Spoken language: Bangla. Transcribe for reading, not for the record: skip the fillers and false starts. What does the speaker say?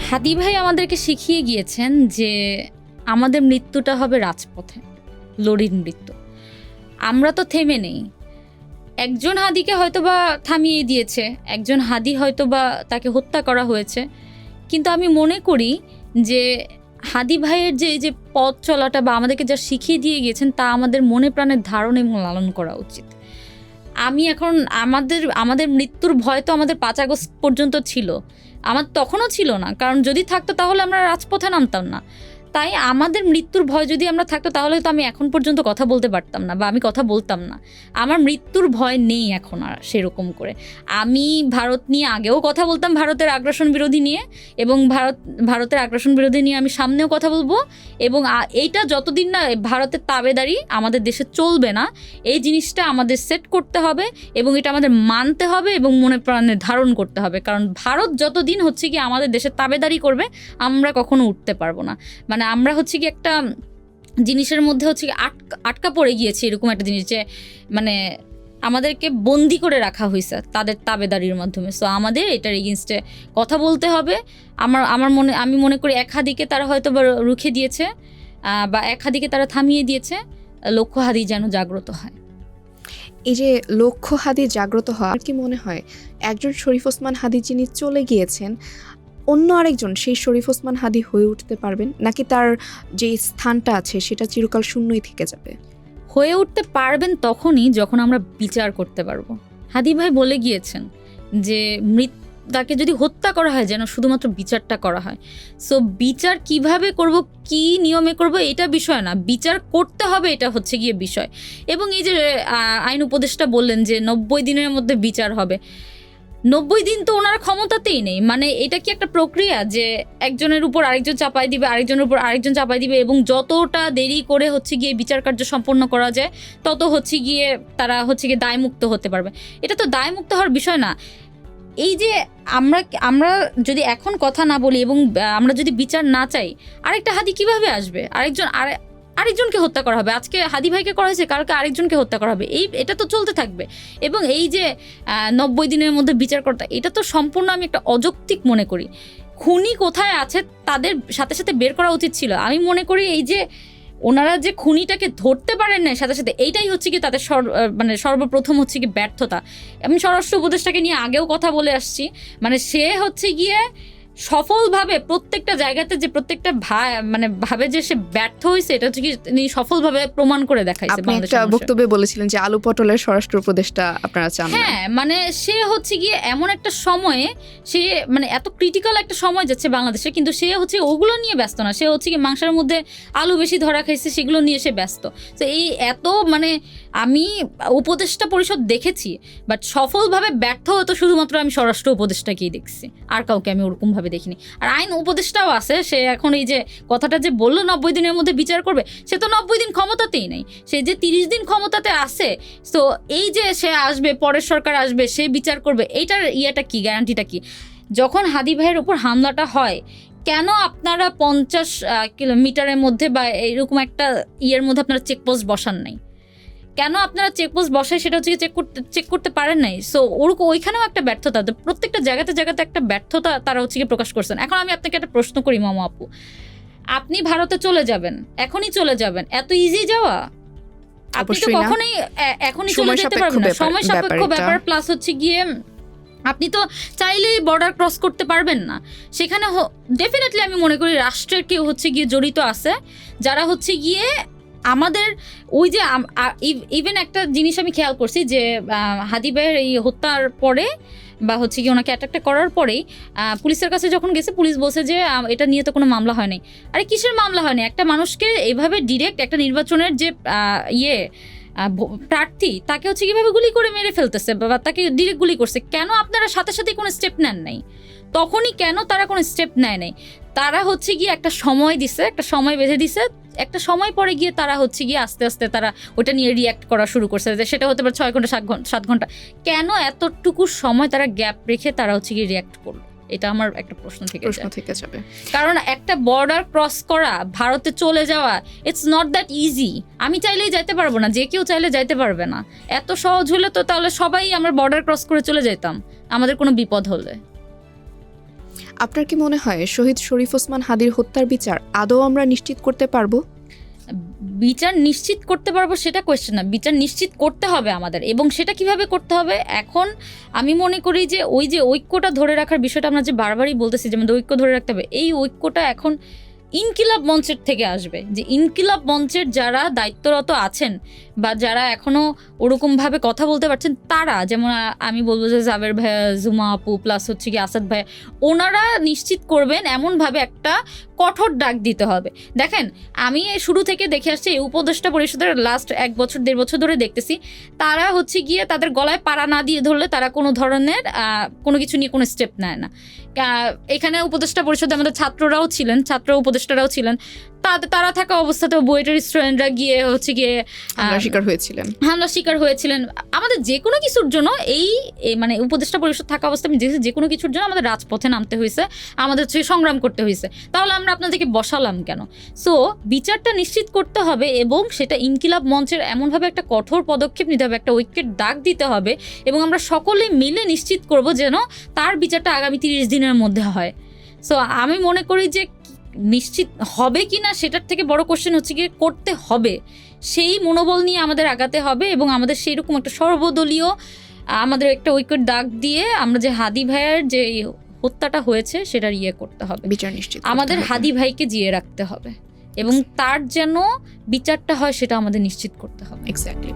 হাদি ভাই আমাদেরকে শিখিয়ে গিয়েছেন যে আমাদের মৃত্যুটা হবে রাজপথে, লড়ির মৃত্যু। আমরা তো থেমে নেই। একজন হাদিকে হয়তোবা থামিয়ে দিয়েছে, একজন হাদি হয়তোবা তাকে হত্যা করা হয়েছে, কিন্তু আমি মনে করি যে হাদি ভাইয়ের যে পথ চলাটা বা আমাদেরকে যা শিখিয়ে দিয়ে গিয়েছেন তা আমাদের মনে প্রাণে ধারণ এবং লালন করা উচিত। আমি এখন আমাদের মৃত্যুর ভয় তো আমাদের 5 আগস্ট পর্যন্ত ছিল, আমার তখনও ছিল না, কারণ যদি থাকতো তাহলে আমরা রাজপথে নামতাম না। তাই আমাদের মৃত্যুর ভয় যদি আমরা থাকতো তাহলে তো আমি এখন পর্যন্ত কথা বলতে পারতাম না বা আমি কথা বলতাম না। আমার মৃত্যুর ভয় নেই এখন আর সেরকম করে। আমি ভারত নিয়ে আগেও কথা বলতাম, ভারতের আগ্রাসন বিরোধী নিয়ে, এবং ভারতের আগ্রাসন বিরোধী নিয়ে আমি সামনেও কথা বলবো। এবং এইটা যতদিন না ভারতের তাবেদারি আমাদের দেশে চলবে না, এই জিনিসটা আমাদের সেট করতে হবে এবং এটা আমাদের মানতে হবে এবং মনে প্রাণে ধারণ করতে হবে। কারণ ভারত যতদিন হচ্ছে কি আমাদের দেশের তাবেদারি করবে আমরা কখনো উঠতে পারবো না। মানে আমরা হচ্ছে কি একটা জিনিসের মধ্যে হচ্ছে কি আটকা পড়ে গিয়েছি, এরকম একটা জিনিস যে মানে আমাদেরকে বন্দি করে রাখা হয়েছে তাদের তাবেদারির মাধ্যমে। সো আমাদের এটার এগেনস্টে কথা বলতে হবে। আমি মনে করি এক হাদিকে তারা হয়তো বা রুখে দিয়েছে বা এক হাদিকে তারা থামিয়ে দিয়েছে, লক্ষ হাদি যেন জাগ্রত হয়। এই যে লক্ষ হাদি জাগ্রত হওয়া, কি মনে হয় একজন শরীফ ওসমান হাদি যিনি চলে গিয়েছেন, অন্য আরেকজন সেই শরীফ ওসমান হাদি হয়ে উঠতে পারবেন, নাকি তার যে স্থানটা আছে সেটা চিরকাল শূন্যই থেকে যাবে? হয়ে উঠতে পারবেন তখনই যখন আমরা বিচার করতে পারবো। হাদি ভাই বলে গিয়েছেন যে তাকে যদি হত্যা করা হয় যেন শুধুমাত্র বিচারটা করা হয়। সো বিচার কিভাবে করব, কি নিয়মে করব এটা বিষয় না, বিচার করতে হবে, এটা হচ্ছে গিয়ে বিষয়। এবং এই যে আইন উপদেষ্টা বললেন যে 90 দিনের মধ্যে বিচার হবে, 90 দিন তো ওনারা ক্ষমতাতেই নেই। মানে এটা কি একটা প্রক্রিয়া যে একজনের উপর আরেকজন চাপাই দিবে, আরেকজনের উপর আরেকজন চাপাই দিবে, এবং যতটা দেরি করে হচ্ছে গিয়ে বিচার কার্য সম্পন্ন করা যায় তত হচ্ছে গিয়ে তারা হচ্ছে গিয়ে দায়মুক্ত হতে পারবে? এটা তো দায়মুক্ত হওয়ার বিষয় না। এই যে আমরা যদি এখন কথা না বলি এবং আমরা যদি বিচার না চাই, আরেকটা হাদি কিভাবে আসবে? আরেকজনকে হত্যা করা হবে। আজকে হাদি ভাইকে করা হয়েছে, কালকে আরেকজনকে হত্যা করা হবে। এটা তো চলতে থাকবে। এবং এই যে 90 দিনের মধ্যে বিচার করতে, এটা তো সম্পূর্ণ আমি একটা অযৌক্তিক মনে করি। খুনি কোথায় আছে তাদের সাথে সাথে বের করা উচিত ছিল। আমি মনে করি এই যে ওনারা যে খুনিটাকে ধরতে পারেন না সাথে সাথে, এইটাই হচ্ছে কি তাদের সর্বপ্রথম হচ্ছে কি ব্যর্থতা। আমি স্বরাষ্ট্র উপদেষ্টাকে নিয়ে আগেও কথা বলে আসছি, মানে সে হচ্ছে গিয়ে সফলভাবে প্রত্যেকটা জায়গাতে যে প্রত্যেকটা ভাবে যে সে ব্যর্থ হয়েছে, এটা হচ্ছে কি তিনি সফলভাবে প্রমাণ করে দেখাইছে। আপনি একটা বক্তব্যে বলেছিলেন যে আলু পটলের স্বরাষ্ট্র উপদেষ্টা আপনারা চান। হ্যাঁ, মানে সে হচ্ছে গিয়ে এমন একটা সময়ে, সে মানে এত ক্রিটিক্যাল একটা সময় যাচ্ছে বাংলাদেশে, কিন্তু সে হচ্ছে ওগুলো নিয়ে ব্যস্ত না। সে হচ্ছে কি মাংসের মধ্যে আলু বেশি ধরা খাইছে সেগুলো নিয়ে সে ব্যস্ত। তো এই এত মানে আমি উপদেষ্টা পরিষদ দেখেছি, বাট সফলভাবে ব্যর্থ হতো শুধুমাত্র আমি স্বরাষ্ট্র উপদেষ্টাকেই দেখছি, আর কাউকে আমি ওরকম ভাবে দেখিনি। আর আইন উপদেষ্টাও আছে, সে এখন এই যে কথাটা যে বললো 90 দিনের মধ্যে বিচার করবে, সে তো 90 দিন ক্ষমতাতেই নেই, সে যে 30 দিন ক্ষমতাতে আছে। তো এই যে সে আসবে, পরের সরকার আসবে, সে বিচার করবে, এইটার ইয়েটা কি, গ্যারান্টিটা কি? যখন হাদি ভাইয়ের উপর হামলাটা হয়, কেন আপনারা 50 কিলোমিটারের মধ্যে বা এরকম একটা ইয়ের মধ্যে আপনারা চেকপোস্ট বসান নাই? কেন আপনারা চেকপোস্ট বসায় সেটা হচ্ছে চেক করতে পারেন নাই? সো ওইখানেও একটা ব্যর্থতা, প্রত্যেকটা জায়গাতে একটা ব্যর্থতা তারা হচ্ছে গিয়ে প্রকাশ করছেন। এখন আমি আপনাকে একটা প্রশ্ন করি মামা আপু, আপনি ভারতে চলে যাবেন, এখনই চলে যাবেন, এত ইজি যাওয়া? আপনি তো কখনোই এখনই চলে যেতে পারবেন না, সময় সাপেক্ষ ব্যাপার। প্লাস হচ্ছে গিয়ে আপনি তো চাইলেই বর্ডার ক্রস করতে পারবেন না। সেখানে ডেফিনেটলি আমি মনে করি রাষ্ট্রের কেউ হচ্ছে গিয়ে জড়িত আছে, যারা হচ্ছে গিয়ে আমাদের ওই যে ইভেন একটা জিনিস আমি খেয়াল করছি যে হাদি ভাইয়ের এই হত্যার পরে বা হচ্ছে কি ওনাকে অ্যাটাকটা করার পরেই পুলিশের কাছে যখন গেছে, পুলিশ বলছে যে এটা নিয়ে তো কোনো মামলা হয়নি। আরে কিসের মামলা হয়নি? একটা মানুষকে এইভাবে ডিরেক্ট একটা নির্বাচনের যে প্রার্থী, তাকে হচ্ছে কিভাবে গুলি করে মেরে ফেলতেছে বা তাকে ডিরেক্ট গুলি করছে। কেন আপনারা সাথে সাথে কোনো স্টেপ নেন নাই? তখনই কেন তারা কোনো স্টেপ নেয় নাই? তারা হচ্ছে গিয়ে একটা সময় দিছে, একটা সময় বেঁধে দিছে, একটা সময় পরে গিয়ে তারা হচ্ছে গিয়ে আস্তে আস্তে তারা ওটা নিয়ে রিয়্যাক্ট করা শুরু করছে। সেটা হতে পারে 6 ঘন্টা 7 ঘন্টা। কেন এতটুকু সময় তারা গ্যাপ রেখে তারা হচ্ছে গিয়ে রিয়্যাক্ট করলো? এটা আমার একটা প্রশ্ন থেকে যাবে। কারণ একটা বর্ডার ক্রস করা, ভারতে চলে যাওয়া, ইটস নট দ্যাট ইজি। আমি চাইলেই যাইতে পারবো না, যে কেউ চাইলে যাইতে পারবে না। এত সহজ হলে তো তাহলে সবাই আমরা বর্ডার ক্রস করে চলে যেতাম আমাদের কোনো বিপদ হলে। আপনার কি মনে হয় শহীদ শরীফ ওসমান হাদির হত্যার বিচার আদৌ আমরা নিশ্চিত করতে পারবো? বিচার নিশ্চিত করতে পারবো সেটা কোয়েশ্চেন না, বিচার নিশ্চিত করতে হবে আমাদের, এবং সেটা কিভাবে করতে হবে এখন আমি মনে করি যে ওই যে ঐক্যটা ধরে রাখার বিষয়টা আমরা যে বারবারই বলতেছি যে আমাদের ঐক্য ধরে রাখতে হবে, এই ঐক্যটা এখন ইনকিলাব মঞ্চের থেকে আসবে, যে ইনকিলাব মঞ্চের যারা দায়িত্বরত আছেন বা যারা এখনো ওরকমভাবে কথা বলতে পারছেন তারা, যেমন আমি বলবো যে জাবের ভাইয়া, জুমা আপু, প্লাস হচ্ছে কি আসাদ ভাইয়া, ওনারা নিশ্চিত করবেন এমনভাবে একটা কঠোর ডাক দিতে হবে। দেখেন আমি এই শুরু থেকে দেখে আসছি এই উপদেষ্টা পরিষদের লাস্ট 1 বছর 1.5 বছর ধরে দেখতেছি তারা হচ্ছে গিয়ে তাদের গলায় পাড়া না দিয়ে ধরলে তারা কোনো ধরনের কোনো কিছু নিয়ে কোনো স্টেপ নেয় না। এখানে উপদেষ্টা পরিষদে আমাদের ছাত্ররাও ছিলেন, ছাত্র উপদেষ্টারাও ছিলেন, তারা থাকা অবস্থাতেও বুয়েটের স্টুডেন্টরা গিয়ে হচ্ছে গিয়ে হামলা শিকার হয়েছিলেন। আমাদের যে কোনো কিছুর জন্য এই মানে উপদেষ্টা পরিষদ থাকা অবস্থায় যে কোনো কিছুর জন্য আমাদের রাজপথে নামতে হয়েছে, আমাদের হচ্ছে সংগ্রাম করতে হয়েছে, তাহলে আমরা আপনাদেরকে বসালাম কেন? সো বিচারটা নিশ্চিত করতে হবে এবং সেটা ইনকিলাব মঞ্চের এমনভাবে একটা কঠোর পদক্ষেপ নিতে হবে, একটা ঐক্যের ডাক দিতে হবে এবং আমরা সকলে মিলে নিশ্চিত করব যেন তার বিচারটা আগামী 30 দিনের মধ্যে হয়। সো আমি মনে করি যে নিশ্চিত হবে কি না সেটার থেকে বড় কোশ্চেন হচ্ছে গিয়ে করতে হবে, সেই মনোবল নিয়ে আমাদের আগাতে হবে এবং আমাদের সেইরকম একটা সর্বদলীয় আমাদের একটা ঐক্যের ডাক দিয়ে আমরা যে হাদি ভাইয়ের যে হত্যাটা হয়েছে সেটার করতে হবে, বিচার নিশ্চিত আমাদের হাদি ভাইকে জিয়ে রাখতে হবে এবং তার যেন বিচারটা হয় সেটা আমাদের নিশ্চিত করতে হবে। এক্স্যাক্টলি।